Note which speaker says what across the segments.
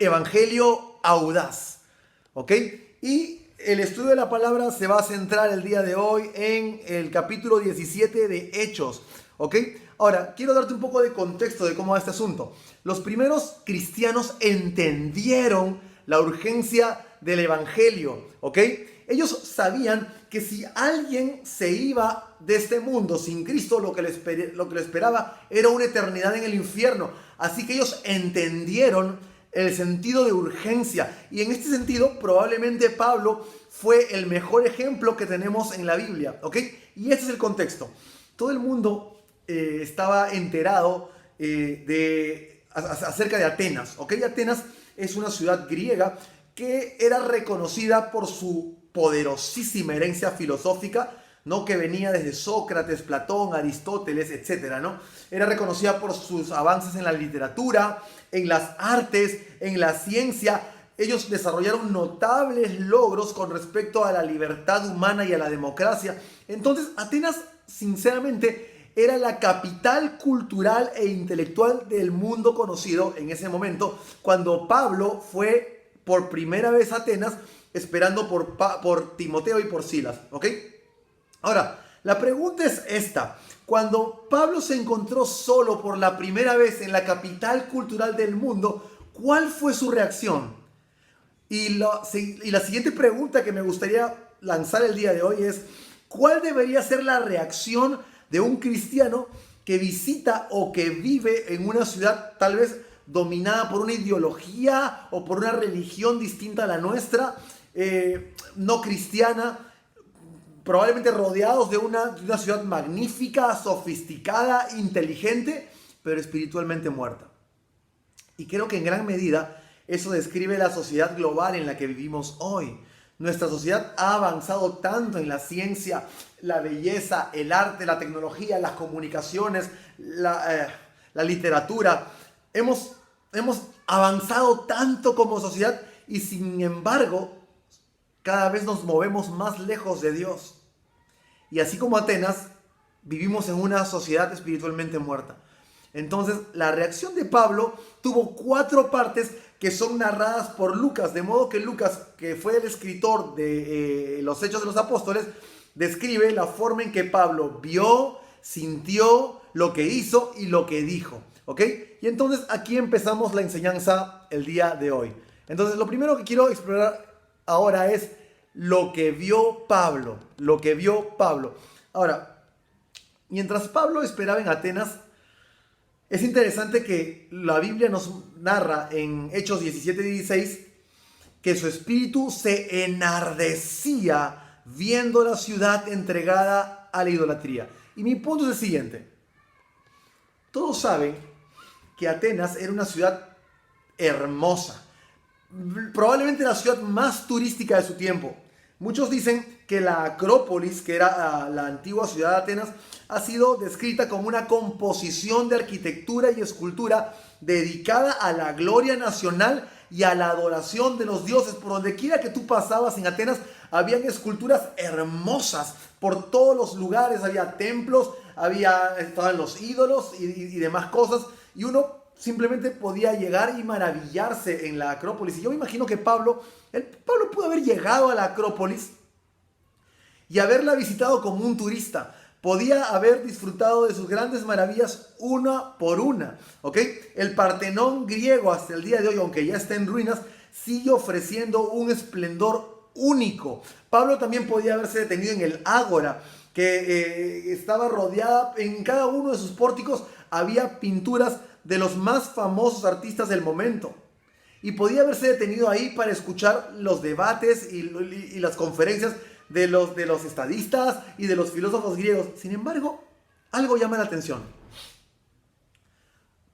Speaker 1: evangelio audaz, ¿ok? Y el estudio de la palabra se va a centrar el día de hoy en el capítulo 17 de Hechos, ¿ok? Ahora, quiero darte un poco de contexto de cómo va este asunto. Los primeros cristianos entendieron la urgencia del evangelio, ¿ok? Ellos sabían que si alguien se iba de este mundo sin Cristo, lo que le esperaba era una eternidad en el infierno. Así que ellos entendieron el sentido de urgencia. Y en este sentido, probablemente Pablo fue el mejor ejemplo que tenemos en la Biblia, ¿ok? Y este es el contexto. Todo el mundo estaba enterado acerca de Atenas, ¿ok? Atenas es una ciudad griega que era reconocida por su poderosísima herencia filosófica, ¿no? Que venía desde Sócrates, Platón, Aristóteles, etcétera, ¿no? Era reconocida por sus avances en la literatura, en las artes, en la ciencia. Ellos desarrollaron notables logros con respecto a la libertad humana y a la democracia. Entonces, Atenas, sinceramente, era la capital cultural e intelectual del mundo conocido en ese momento, cuando Pablo fue por primera vez a Atenas, esperando por Timoteo y por Silas, ¿ok? Ahora, la pregunta es esta. Cuando Pablo se encontró solo por la primera vez en la capital cultural del mundo, ¿cuál fue su reacción? Y la siguiente pregunta que me gustaría lanzar el día de hoy es, ¿cuál debería ser la reacción de un cristiano que visita o que vive en una ciudad tal vez dominada por una ideología o por una religión distinta a la nuestra, no cristiana, probablemente rodeados de una ciudad magnífica, sofisticada, inteligente, pero espiritualmente muerta? Y creo que en gran medida eso describe la sociedad global en la que vivimos hoy. Nuestra sociedad ha avanzado tanto en la ciencia, la belleza, el arte, la tecnología, las comunicaciones, la literatura. Hemos avanzado tanto como sociedad y sin embargo cada vez nos movemos más lejos de Dios. Y así como Atenas, vivimos en una sociedad espiritualmente muerta. Entonces, la reacción de Pablo tuvo 4 partes que son narradas por Lucas, de modo que Lucas, que fue el escritor de los Hechos de los Apóstoles, describe la forma en que Pablo vio, sintió, lo que hizo y lo que dijo, ¿ok? Y entonces aquí empezamos la enseñanza el día de hoy. Entonces, lo primero que quiero explorar ahora es lo que vio Pablo, lo que vio Pablo. Ahora, mientras Pablo esperaba en Atenas, es interesante que la Biblia nos narra en Hechos 17:16 que su espíritu se enardecía viendo la ciudad entregada a la idolatría. Y mi punto es el siguiente. Todos saben que Atenas era una ciudad hermosa, probablemente la ciudad más turística de su tiempo. Muchos dicen que la Acrópolis, que era la antigua ciudad de Atenas, ha sido descrita como una composición de arquitectura y escultura dedicada a la gloria nacional y a la adoración de los dioses. Por donde quiera que tú pasabas en Atenas, habían esculturas hermosas por todos los lugares. Había templos, estaban los ídolos y demás cosas. Y uno simplemente podía llegar y maravillarse en la Acrópolis. Y yo me imagino que Pablo pudo haber llegado a la Acrópolis y haberla visitado como un turista. Podía haber disfrutado de sus grandes maravillas una por una, ¿ok? El Partenón griego hasta el día de hoy, aunque ya está en ruinas, sigue ofreciendo un esplendor único. Pablo también podía haberse detenido en el Ágora, que estaba rodeada, en cada uno de sus pórticos había pinturas de los más famosos artistas del momento. Y podía haberse detenido ahí para escuchar los debates y las conferencias de los estadistas y de los filósofos griegos. Sin embargo, algo llama la atención.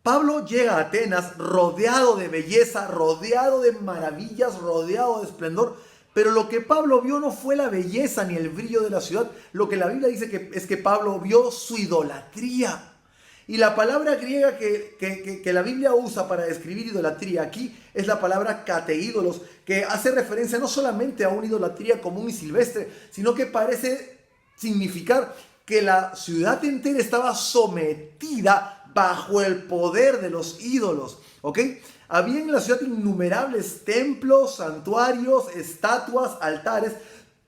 Speaker 1: Pablo llega a Atenas rodeado de belleza, rodeado de maravillas, rodeado de esplendor. Pero lo que Pablo vio no fue la belleza ni el brillo de la ciudad. Lo que la Biblia dice es que Pablo vio su idolatría. Y la palabra griega que la Biblia usa para describir idolatría aquí es la palabra kateídolos, que hace referencia no solamente a una idolatría común y silvestre, sino que parece significar que la ciudad entera estaba sometida bajo el poder de los ídolos, ¿ok? Había en la ciudad innumerables templos, santuarios, estatuas, altares.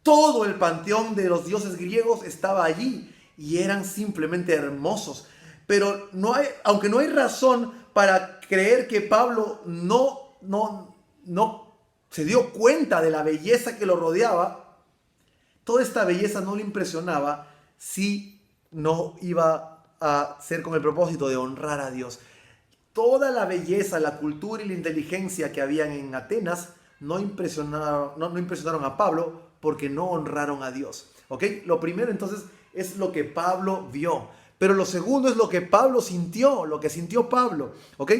Speaker 1: Todo el panteón de los dioses griegos estaba allí y eran simplemente hermosos. Pero aunque no hay razón para creer que Pablo no se dio cuenta de la belleza que lo rodeaba, toda esta belleza no le impresionaba si no iba a ser con el propósito de honrar a Dios. Toda la belleza, la cultura y la inteligencia que habían en Atenas no impresionaron a Pablo porque no honraron a Dios. ¿Ok? Lo primero entonces es lo que Pablo vio. Pero lo segundo es lo que Pablo sintió, lo que sintió Pablo. ¿Ok?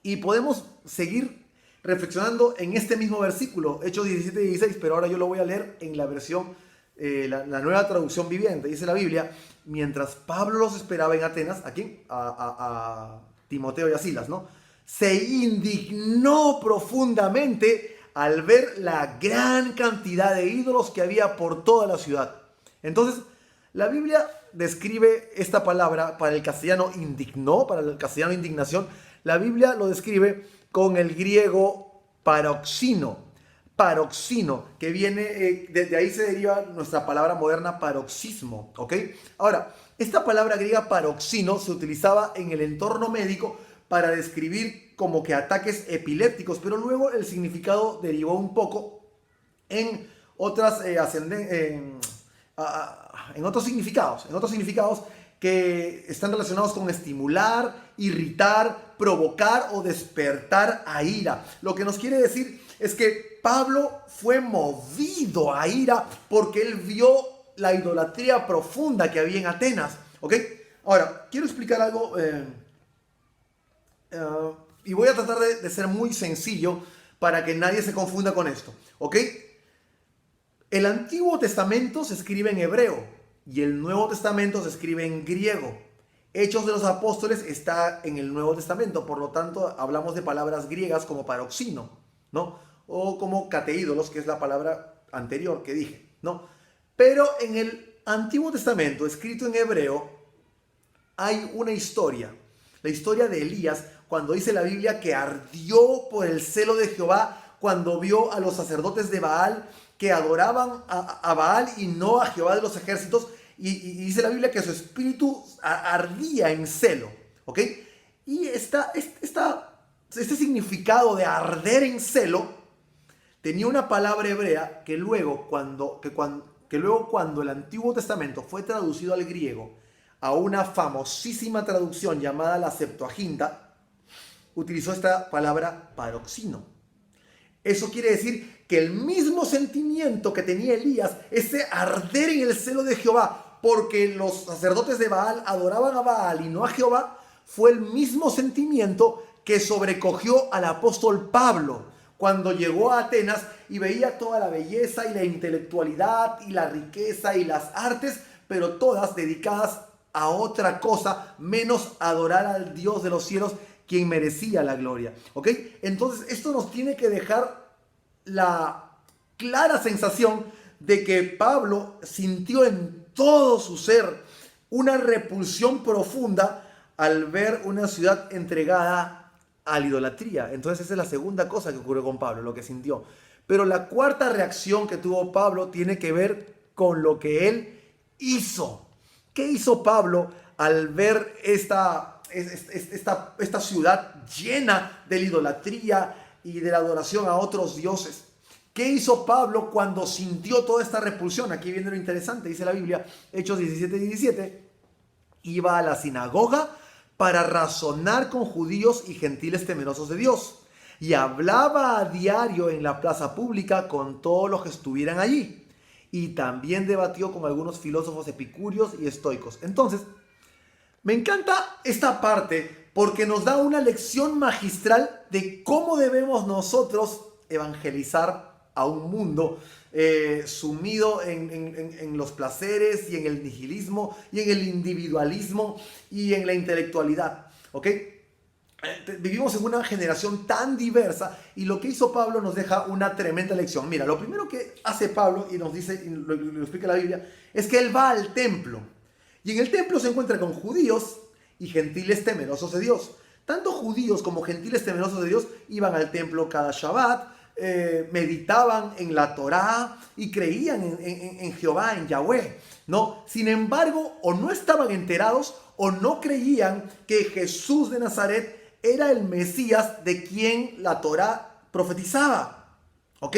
Speaker 1: Y podemos seguir reflexionando en este mismo versículo, Hechos 17 y 16, pero ahora yo lo voy a leer en la versión, la nueva traducción viviente. Dice la Biblia: mientras Pablo los esperaba en Atenas, ¿a quién? A Timoteo y a Silas, ¿no? Se indignó profundamente al ver la gran cantidad de ídolos que había por toda la ciudad. Entonces, la Biblia describe esta palabra para el castellano indignó, para el castellano indignación. La Biblia lo describe con el griego paroxino, que viene, de ahí se deriva nuestra palabra moderna paroxismo, ¿ok? Ahora, esta palabra griega paroxino se utilizaba en el entorno médico para describir como que ataques epilépticos, pero luego el significado derivó un poco en otros significados que están relacionados con estimular, irritar, provocar o despertar a ira. Lo que nos quiere decir es que Pablo fue movido a ira porque él vio la idolatría profunda que había en Atenas. ¿Ok? Ahora, quiero explicar algo y voy a tratar de ser muy sencillo para que nadie se confunda con esto. ¿Ok? El Antiguo Testamento se escribe en hebreo y el Nuevo Testamento se escribe en griego. Hechos de los Apóstoles está en el Nuevo Testamento, por lo tanto hablamos de palabras griegas como paroxino, ¿no? O como cateídolos, que es la palabra anterior que dije, ¿no? Pero en el Antiguo Testamento, escrito en hebreo, hay una historia, la historia de Elías, cuando dice la Biblia que ardió por el celo de Jehová cuando vio a los sacerdotes de Baal que adoraban a Baal y no a Jehová de los ejércitos, y dice la Biblia que su espíritu ardía en celo, ¿ok? Y este significado de arder en celo tenía una palabra hebrea que luego cuando el Antiguo Testamento fue traducido al griego, a una famosísima traducción llamada la Septuaginta, utilizó esta palabra paroxino. Eso quiere decir que el mismo sentimiento que tenía Elías, ese arder en el celo de Jehová, porque los sacerdotes de Baal adoraban a Baal y no a Jehová, fue el mismo sentimiento que sobrecogió al apóstol Pablo cuando llegó a Atenas y veía toda la belleza y la intelectualidad y la riqueza y las artes, pero todas dedicadas a otra cosa menos adorar al Dios de los cielos, quien merecía la gloria. ¿Ok? Entonces esto nos tiene que dejar la clara sensación de que Pablo sintió en todo su ser una repulsión profunda al ver una ciudad entregada a la idolatría. Entonces esa es la segunda cosa que ocurrió con Pablo, lo que sintió. Pero la cuarta reacción que tuvo Pablo tiene que ver con lo que él hizo. ¿Qué hizo Pablo al ver esta ciudad llena de la idolatría y de la adoración a otros dioses? ¿Qué hizo Pablo cuando sintió toda esta repulsión? Aquí viene lo interesante, dice la Biblia, Hechos 17 y 17. Iba a la sinagoga para razonar con judíos y gentiles temerosos de Dios, y hablaba a diario en la plaza pública con todos los que estuvieran allí. Y también debatió con algunos filósofos epicúreos y estoicos. Entonces, me encanta esta parte porque nos da una lección magistral de cómo debemos nosotros evangelizar a un mundo sumido en los placeres y en el nihilismo y en el individualismo y en la intelectualidad. ¿Ok? Vivimos en una generación tan diversa y lo que hizo Pablo nos deja una tremenda lección. Mira, lo primero que hace Pablo y nos dice, y lo explica la Biblia, es que él va al templo. Y en el templo se encuentra con judíos y gentiles temerosos de Dios. Tanto judíos como gentiles temerosos de Dios iban al templo cada Shabbat, meditaban en la Torá y creían en Jehová, en Yahweh, ¿no? Sin embargo, o no estaban enterados o no creían que Jesús de Nazaret era el Mesías de quien la Torá profetizaba. ¿Ok?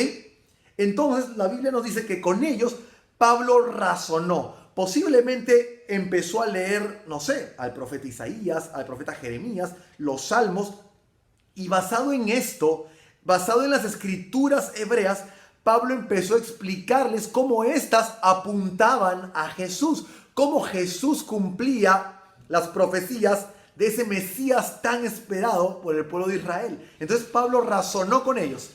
Speaker 1: Entonces la Biblia nos dice que con ellos Pablo razonó. Posiblemente empezó a leer, no sé, al profeta Isaías, al profeta Jeremías, los Salmos, y basado en esto, basado en las escrituras hebreas, Pablo empezó a explicarles cómo éstas apuntaban a Jesús, cómo Jesús cumplía las profecías de ese Mesías tan esperado por el pueblo de Israel. Entonces Pablo razonó con ellos.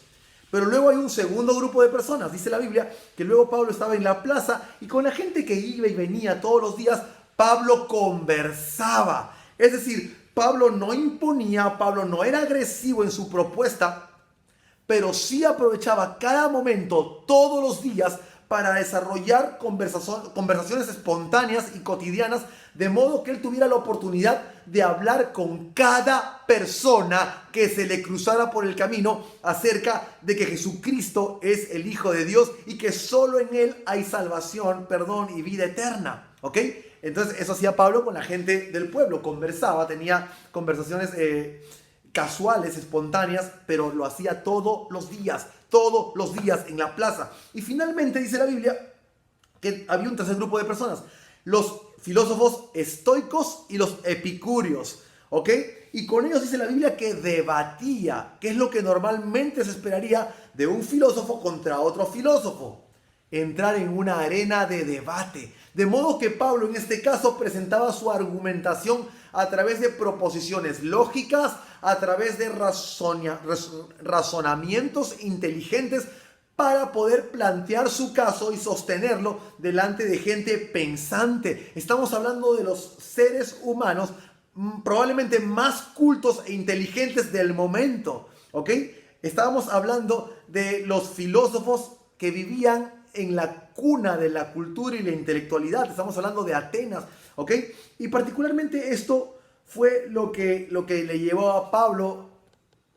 Speaker 1: Pero luego hay un segundo grupo de personas. Dice la Biblia que luego Pablo estaba en la plaza y con la gente que iba y venía todos los días, Pablo conversaba. Es decir, Pablo no imponía, Pablo no era agresivo en su propuesta, pero sí aprovechaba cada momento, todos los días, para desarrollar conversaciones espontáneas y cotidianas, de modo que él tuviera la oportunidad de hablar con cada persona que se le cruzara por el camino acerca de que Jesucristo es el Hijo de Dios y que solo en él hay salvación, perdón y vida eterna. ¿Ok? Entonces eso hacía Pablo con la gente del pueblo, conversaba, tenía conversaciones casuales, espontáneas, pero lo hacía todos los días en la plaza. Y finalmente dice la Biblia que había un tercer grupo de personas, los filósofos estoicos y los epicúreos, ¿ok? Y con ellos dice la Biblia que debatía, que es lo que normalmente se esperaría de un filósofo contra otro filósofo, entrar en una arena de debate. De modo que Pablo en este caso presentaba su argumentación a través de proposiciones lógicas, a través de razonamientos inteligentes para poder plantear su caso y sostenerlo delante de gente pensante. Estamos hablando de los seres humanos probablemente más cultos e inteligentes del momento, ¿ok? Estábamos hablando de los filósofos que vivían en la cuna de la cultura y la intelectualidad. Estamos hablando de Atenas, ¿ok? Y particularmente esto fue lo que le llevó a Pablo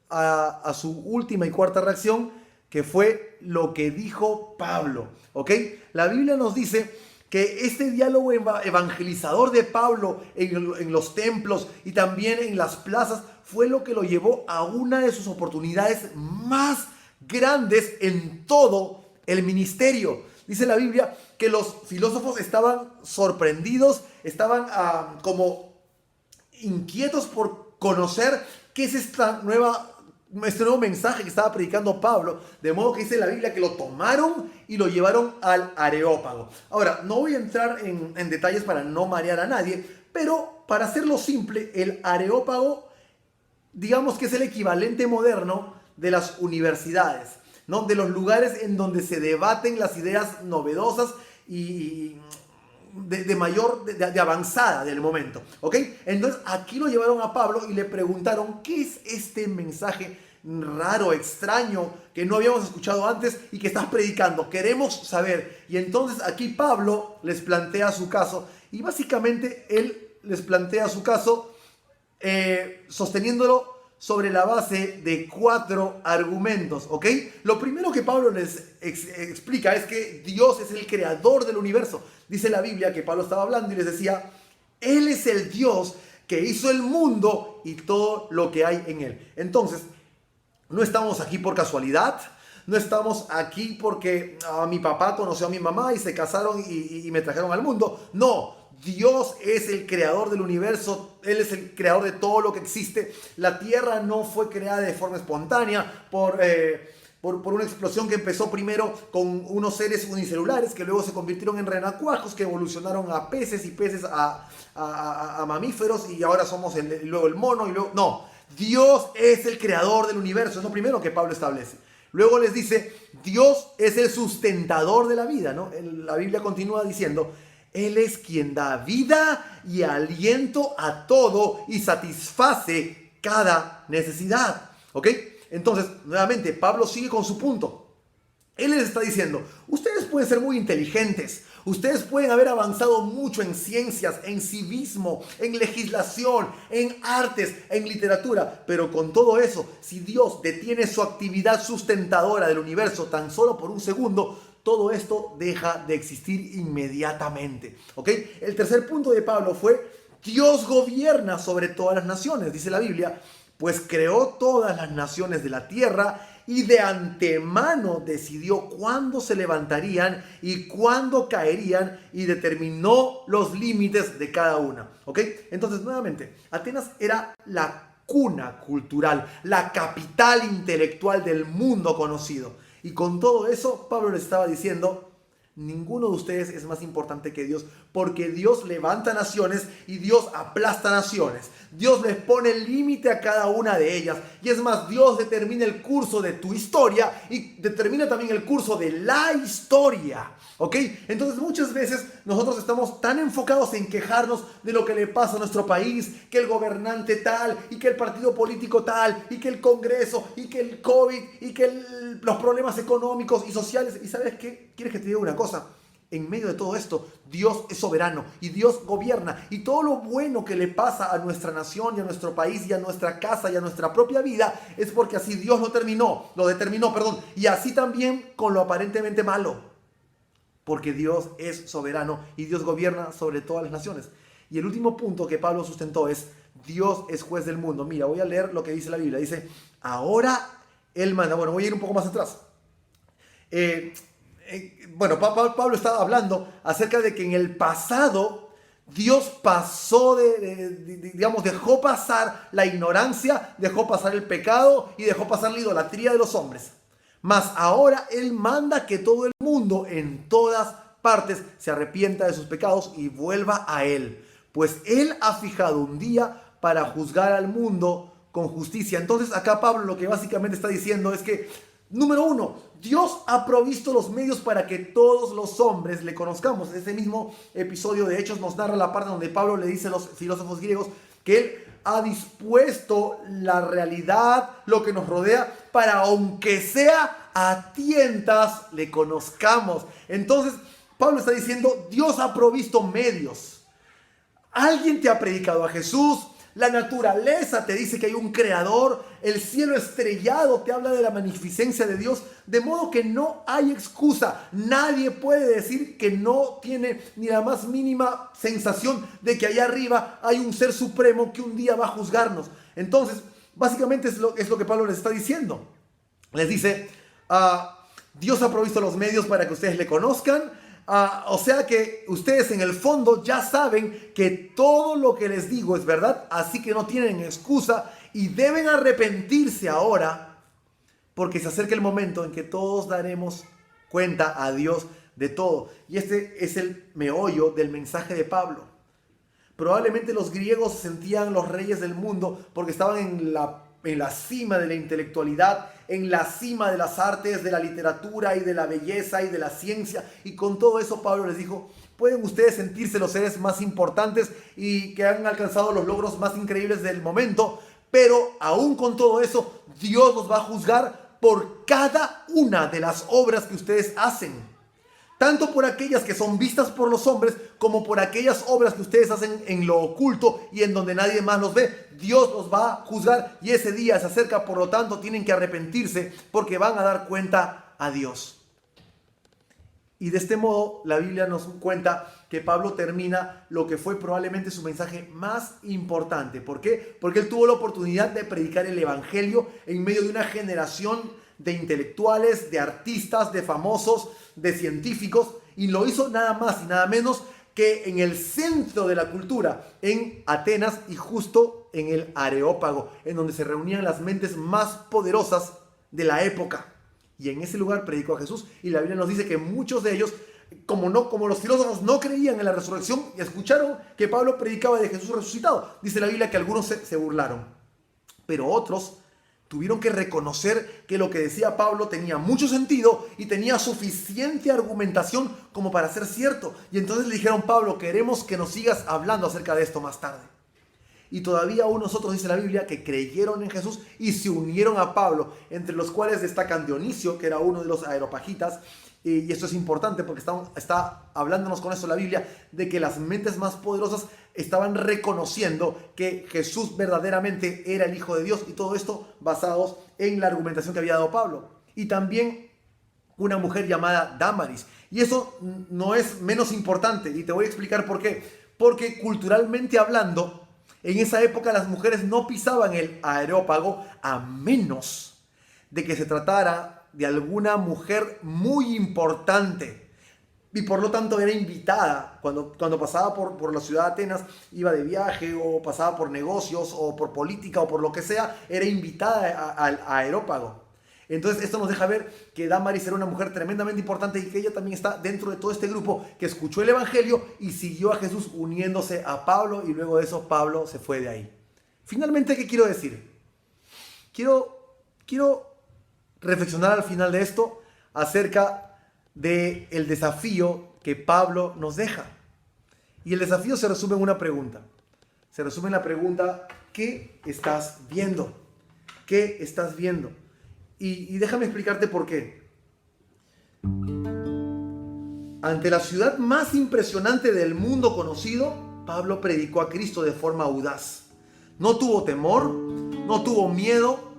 Speaker 1: a su última y cuarta reacción, que fue lo que dijo Pablo, ¿ok? La Biblia nos dice que este diálogo evangelizador de Pablo en los templos y también en las plazas fue lo que lo llevó a una de sus oportunidades más grandes en todo el ministerio. Dice la Biblia que los filósofos estaban sorprendidos, estaban como inquietos por conocer qué es este nuevo mensaje que estaba predicando Pablo, de modo que dice la Biblia que lo tomaron y lo llevaron al Areópago. Ahora, no voy a entrar en detalles para no marear a nadie, pero para hacerlo simple, el Areópago, digamos que es el equivalente moderno de las universidades, ¿no? De los lugares en donde se debaten las ideas novedosas y de avanzada del momento, ¿ok? Entonces aquí lo llevaron a Pablo y le preguntaron ¿qué es este mensaje raro, extraño, que no habíamos escuchado antes y que estás predicando? Queremos saber. Y entonces aquí Pablo les plantea su caso y básicamente él les plantea su caso sosteniéndolo sobre la base de 4 argumentos, ¿ok? Lo primero que Pablo les explica es que Dios es el creador del universo. Dice la Biblia que Pablo estaba hablando y les decía, Él es el Dios que hizo el mundo y todo lo que hay en él. Entonces, no estamos aquí por casualidad, no estamos aquí porque mi papá conoció a mi mamá y se casaron y me trajeron al mundo. No. Dios es el creador del universo, Él es el creador de todo lo que existe. La tierra no fue creada de forma espontánea por una explosión que empezó primero con unos seres unicelulares que luego se convirtieron en renacuajos, que evolucionaron a peces y peces a mamíferos y ahora somos luego el mono. No, Dios es el creador del universo, es lo primero que Pablo establece. Luego les dice, Dios es el sustentador de la vida, ¿no? La Biblia continúa diciendo, Él es quien da vida y aliento a todo y satisface cada necesidad. ¿Ok? Entonces, nuevamente, Pablo sigue con su punto. Él les está diciendo, ustedes pueden ser muy inteligentes, Ustedes pueden haber avanzado mucho en ciencias, en civismo, en legislación, en artes, en literatura, pero con todo eso, si Dios detiene su actividad sustentadora del universo tan solo por un segundo, todo esto deja de existir inmediatamente. ¿Ok? El tercer punto de Pablo fue: Dios gobierna sobre todas las naciones, dice la Biblia, pues creó todas las naciones de la tierra y de antemano decidió cuándo se levantarían y cuándo caerían y determinó los límites de cada una. ¿Ok? Entonces, nuevamente, Atenas era la cuna cultural, la capital intelectual del mundo conocido. Y con todo eso, Pablo les estaba diciendo: ninguno de ustedes es más importante que Dios, porque Dios levanta naciones y Dios aplasta naciones. Dios les pone límite a cada una de ellas. Y es más, Dios determina el curso de tu historia y determina también el curso de la historia. ¿Ok? Entonces muchas veces nosotros estamos tan enfocados en quejarnos de lo que le pasa a nuestro país, que el gobernante tal, y que el partido político tal, y que el Congreso, y que el COVID, y que los problemas económicos y sociales. ¿Y sabes qué? ¿Quieres que te diga una cosa? En medio de todo esto, Dios es soberano y Dios gobierna. Y todo lo bueno que le pasa a nuestra nación y a nuestro país y a nuestra casa y a nuestra propia vida es porque así Dios lo determinó. Y así también con lo aparentemente malo. Porque Dios es soberano y Dios gobierna sobre todas las naciones. Y el último punto que Pablo sustentó es: Dios es juez del mundo. Mira, voy a leer lo que dice la Biblia. Dice: ahora Él manda. Bueno, voy a ir un poco más atrás. Pablo estaba hablando acerca de que en el pasado Dios pasó dejó pasar la ignorancia, dejó pasar el pecado y dejó pasar la idolatría de los hombres. Mas ahora Él manda que todo el mundo en todas partes se arrepienta de sus pecados y vuelva a Él. Pues Él ha fijado un día para juzgar al mundo con justicia. Entonces acá Pablo lo que básicamente está diciendo es que, número uno, Dios ha provisto los medios para que todos los hombres le conozcamos. Ese mismo episodio de Hechos nos narra la parte donde Pablo le dice a los filósofos griegos que Él ha dispuesto la realidad, lo que nos rodea, para aunque sea a tientas le conozcamos. Entonces Pablo está diciendo: Dios ha provisto medios. Alguien te ha predicado a Jesús. La naturaleza te dice que hay un creador. El cielo estrellado te habla de la magnificencia de Dios. De modo que no hay excusa. Nadie puede decir que no tiene ni la más mínima sensación de que allá arriba hay un ser supremo que un día va a juzgarnos. Entonces, básicamente es lo que Pablo les está diciendo. Les dice: Dios ha provisto los medios para que ustedes le conozcan. O sea que ustedes en el fondo ya saben que todo lo que les digo es verdad, así que no tienen excusa y deben arrepentirse ahora, porque se acerca el momento en que todos daremos cuenta a Dios de todo. Y este es el meollo del mensaje de Pablo. Probablemente los griegos se sentían los reyes del mundo porque estaban en la cima de la intelectualidad, en la cima de las artes, de la literatura y de la belleza y de la ciencia. Y con todo eso Pablo les dijo: pueden ustedes sentirse los seres más importantes y que han alcanzado los logros más increíbles del momento, pero aún con todo eso, Dios los va a juzgar por cada una de las obras que ustedes hacen. Tanto por aquellas que son vistas por los hombres, como por aquellas obras que ustedes hacen en lo oculto y en donde nadie más los ve. Dios los va a juzgar y ese día se acerca, por lo tanto tienen que arrepentirse porque van a dar cuenta a Dios. Y de este modo la Biblia nos cuenta que Pablo termina lo que fue probablemente su mensaje más importante. ¿Por qué? Porque él tuvo la oportunidad de predicar el evangelio en medio de una generación de intelectuales, de artistas, de famosos, de científicos, y lo hizo nada más y nada menos que en el centro de la cultura, en Atenas y justo en el Areópago, en donde se reunían las mentes más poderosas de la época. Y en ese lugar predicó a Jesús, y la Biblia nos dice que muchos de ellos, como los filósofos no creían en la resurrección, y escucharon que Pablo predicaba de Jesús resucitado. Dice la Biblia que algunos se burlaron, pero otros tuvieron que reconocer que lo que decía Pablo tenía mucho sentido y tenía suficiente argumentación como para ser cierto. Y entonces le dijeron: Pablo, queremos que nos sigas hablando acerca de esto más tarde. Y todavía aún nosotros, dice la Biblia, que creyeron en Jesús y se unieron a Pablo, entre los cuales destacan Dionisio, que era uno de los areopagitas, y esto es importante porque está hablándonos con esto la Biblia, de que las mentes más poderosas estaban reconociendo que Jesús verdaderamente era el Hijo de Dios, y todo esto basados en la argumentación que había dado Pablo. Y también una mujer llamada Dámaris. Y eso no es menos importante, y te voy a explicar por qué. Porque culturalmente hablando, en esa época las mujeres no pisaban el Areópago a menos de que se tratara de alguna mujer muy importante, y por lo tanto era invitada cuando pasaba por la ciudad de Atenas, iba de viaje o pasaba por negocios o por política o por lo que sea, era invitada al Areópago. Entonces esto nos deja ver que Dámaris era una mujer tremendamente importante, y que ella también está dentro de todo este grupo que escuchó el evangelio y siguió a Jesús uniéndose a Pablo, y luego de eso Pablo se fue de ahí. Finalmente, ¿qué quiero decir? Quiero reflexionar al final de esto acerca del desafío que Pablo nos deja. Y el desafío se resume en una pregunta. Se resume en la pregunta: ¿qué estás viendo? ¿Qué estás viendo? Y déjame explicarte por qué. Ante la ciudad más impresionante del mundo conocido, Pablo predicó a Cristo de forma audaz. No tuvo temor, no tuvo miedo,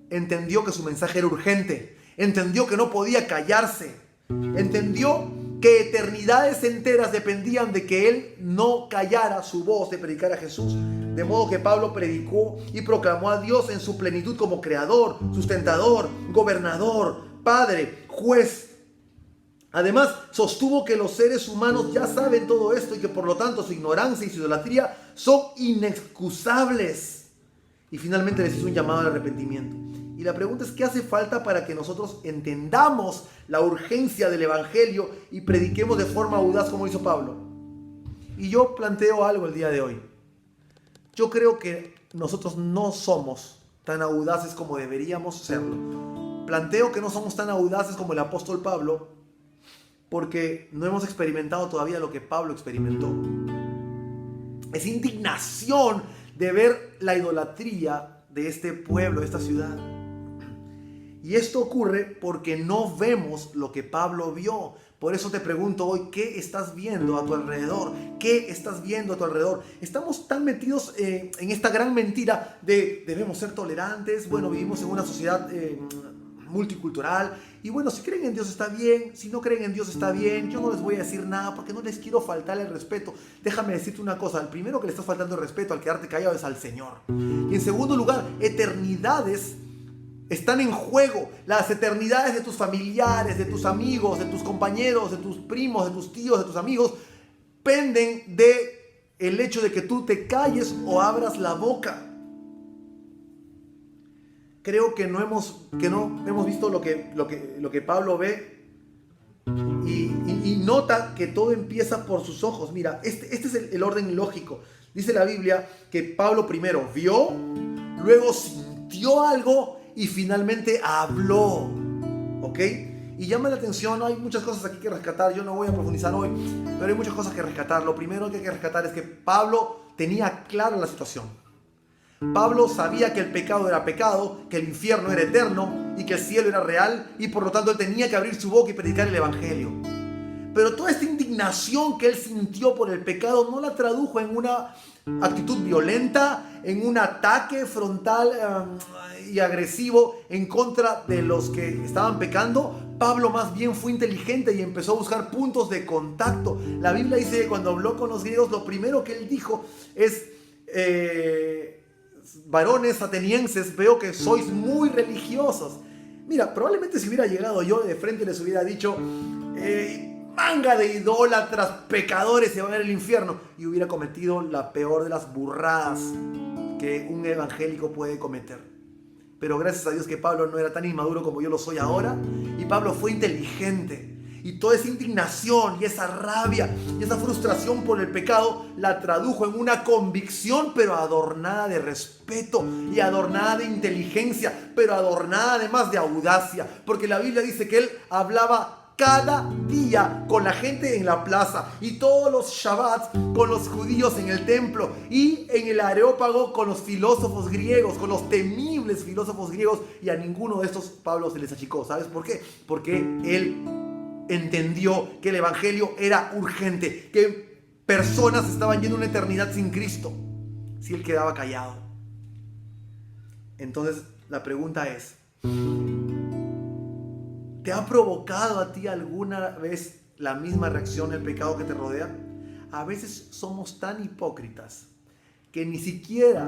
Speaker 1: entendió que su mensaje era urgente, entendió que no podía callarse, entendió que eternidades enteras dependían de que él no callara su voz de predicar a Jesús. De modo que Pablo predicó y proclamó a Dios en su plenitud como creador, sustentador, gobernador, padre, juez. Además, sostuvo que los seres humanos ya saben todo esto, y que por lo tanto su ignorancia y su idolatría son inexcusables. Y finalmente les hizo un llamado al arrepentimiento. Y la pregunta es: ¿qué hace falta para que nosotros entendamos la urgencia del evangelio y prediquemos de forma audaz como hizo Pablo? Y yo planteo algo el día de hoy. Yo creo que nosotros no somos tan audaces como deberíamos serlo. Planteo que no somos tan audaces como el apóstol Pablo, porque no hemos experimentado todavía lo que Pablo experimentó. Es indignación de ver la idolatría de este pueblo, de esta ciudad. Y esto ocurre porque no vemos lo que Pablo vio. Por eso te pregunto hoy: ¿qué estás viendo a tu alrededor? ¿Qué estás viendo a tu alrededor? Estamos tan metidos en esta gran mentira de debemos ser tolerantes. Bueno, vivimos en una sociedad multicultural, y bueno, si creen en Dios está bien, si no creen en Dios está bien. Yo no les voy a decir nada porque no les quiero faltar el respeto. Déjame decirte una cosa: el primero que le estás faltando el respeto al quedarte callado es al Señor. Y en segundo lugar, eternidades están en juego. Las eternidades de tus familiares, de tus amigos, de tus compañeros, de tus primos, de tus tíos, de tus amigos, penden de el hecho de que tú te calles o abras la boca. Creo que no hemos visto lo que Pablo ve, y nota que todo empieza por sus ojos. Mira, este es el orden lógico. Dice la Biblia que Pablo primero vio, luego sintió algo y finalmente habló. ¿Ok? Y llama la atención, hay muchas cosas aquí que rescatar. Yo no voy a profundizar hoy, pero hay muchas cosas que rescatar. Lo primero que hay que rescatar es que Pablo tenía clara la situación. Pablo sabía que el pecado era pecado, que el infierno era eterno y que el cielo era real, y por lo tanto él tenía que abrir su boca y predicar el evangelio. Pero toda esta indignación que él sintió por el pecado no la tradujo en una actitud violenta, en un ataque frontal y agresivo en contra de los que estaban pecando. Pablo más bien fue inteligente y empezó a buscar puntos de contacto. La Biblia dice que cuando habló con los griegos, lo primero que él dijo es: varones atenienses, veo que sois muy religiosos. Mira, probablemente si hubiera llegado yo de frente les hubiera dicho: manga de idólatras, pecadores, se van a ir al infierno, y hubiera cometido la peor de las burradas que un evangélico puede cometer. Pero gracias a Dios que Pablo no era tan inmaduro como yo lo soy ahora, y Pablo fue inteligente. Y toda esa indignación y esa rabia y esa frustración por el pecado la tradujo en una convicción, pero adornada de respeto y adornada de inteligencia, pero adornada además de audacia. Porque la Biblia dice que él hablaba cada día con la gente en la plaza, y todos los Shabbats con los judíos en el templo, y en el Areópago con los filósofos griegos, con los temibles filósofos griegos, y a ninguno de estos Pablo se les achicó. ¿Sabes por qué? Porque él entendió que el evangelio era urgente, que personas estaban yendo una eternidad sin Cristo si él quedaba callado. Entonces la pregunta es, ¿te ha provocado a ti alguna vez la misma reacción el pecado que te rodea? A veces somos tan hipócritas que ni siquiera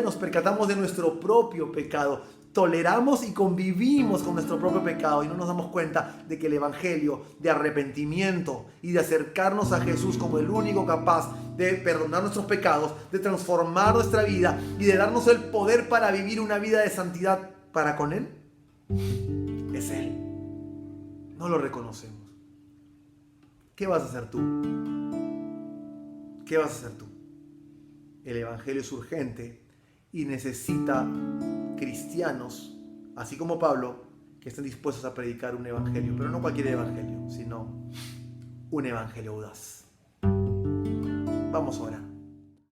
Speaker 1: nos percatamos de nuestro propio pecado. Toleramos y convivimos con nuestro propio pecado y no nos damos cuenta de que el evangelio de arrepentimiento y de acercarnos a Jesús como el único capaz de perdonar nuestros pecados, de transformar nuestra vida y de darnos el poder para vivir una vida de santidad para con Él, es Él. No lo reconocemos. ¿Qué vas a hacer tú? ¿Qué vas a hacer tú? El evangelio es urgente y necesita cristianos, así como Pablo, que estén dispuestos a predicar un evangelio, pero no cualquier evangelio, sino un evangelio audaz. Vamos ahora.